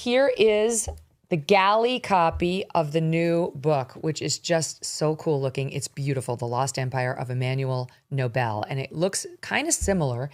here is the galley copy of the new book, which is just so cool looking. It's beautiful. The Lost Empire of Emanuel Nobel. And it looks kind of similar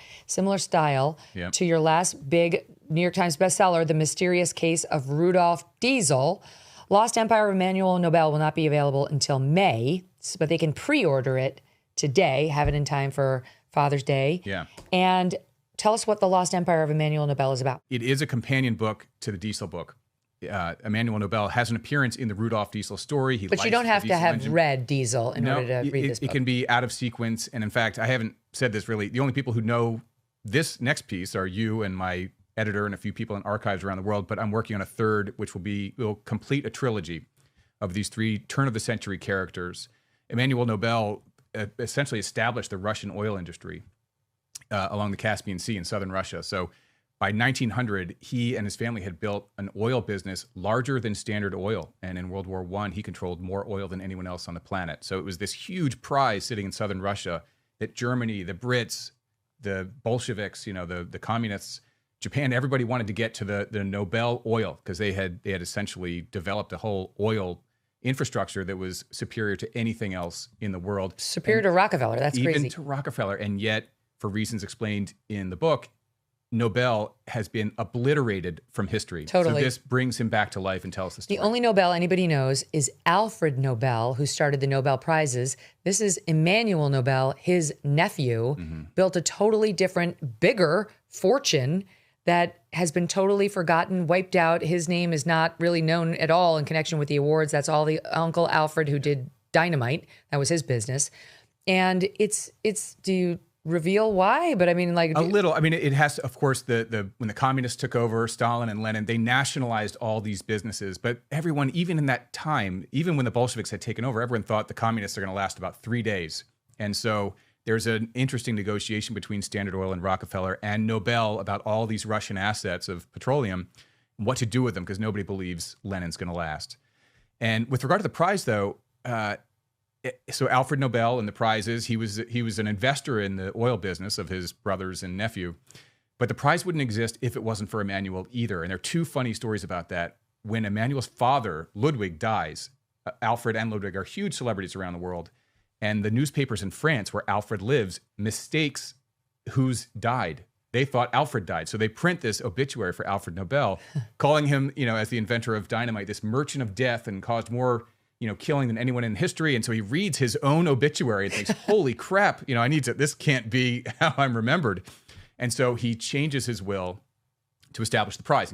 style to your last big New York Times bestseller, The Mysterious Case of Rudolf Diesel. Lost Empire of Emanuel Nobel will not be available until May, but they can pre-order it today, have it in time for Father's Day. Yeah. And tell us what The Lost Empire of Emanuel Nobel is about. It is a companion book to the Diesel book. Emanuel Nobel has an appearance in the Rudolf Diesel story. But you don't have to have read Diesel in order to read this book. It can be out of sequence. And in fact, I haven't said this really. The only people who know this next piece are you and my editor and a few people in archives around the world. But I'm working on a third, which will complete a trilogy of these 3 turn-of-the-century characters. Emanuel Nobel essentially established the Russian oil industry along the Caspian Sea in southern Russia. So by 1900, he and his family had built an oil business larger than Standard Oil. And in World War I, he controlled more oil than anyone else on the planet. So it was this huge prize sitting in southern Russia that Germany, the Brits, the Bolsheviks, the communists, Japan, everybody wanted to get to the Nobel oil because they had essentially developed a whole oil infrastructure that was superior to anything else in the world. Superior to Rockefeller. That's crazy. Even to Rockefeller. And yet, for reasons explained in the book, Nobel has been obliterated from history. Totally. So this brings him back to life and tells the story. The only Nobel anybody knows is Alfred Nobel, who started the Nobel Prizes. This is Emanuel Nobel, his nephew, built a totally different, bigger fortune that has been totally forgotten, wiped out. His name is not really known at all in connection with the awards. That's all the Uncle Alfred who did dynamite. That was his business. And do you reveal why? But I mean, like a little. I mean, it has to, of course, when the communists took over, Stalin and Lenin, they nationalized all these businesses. But everyone, even in that time, even when the Bolsheviks had taken over, everyone thought the communists are going to last about 3 days. And so there's an interesting negotiation between Standard Oil and Rockefeller and Nobel about all these Russian assets of petroleum, what to do with them, because nobody believes Lenin's going to last. And with regard to the prize, though, so Alfred Nobel and the prizes, he was an investor in the oil business of his brothers and nephew. But the prize wouldn't exist if it wasn't for Emanuel either. And there are 2 funny stories about that. When Emanuel's father, Ludwig, dies, Alfred and Ludwig are huge celebrities around the world. And the newspapers in France, where Alfred lives, mistakes who's died. They thought Alfred died. So they print this obituary for Alfred Nobel, calling him, as the inventor of dynamite, this merchant of death, and caused more killing than anyone in history. And so he reads his own obituary and thinks, holy crap, this can't be how I'm remembered. And so he changes his will to establish the prize.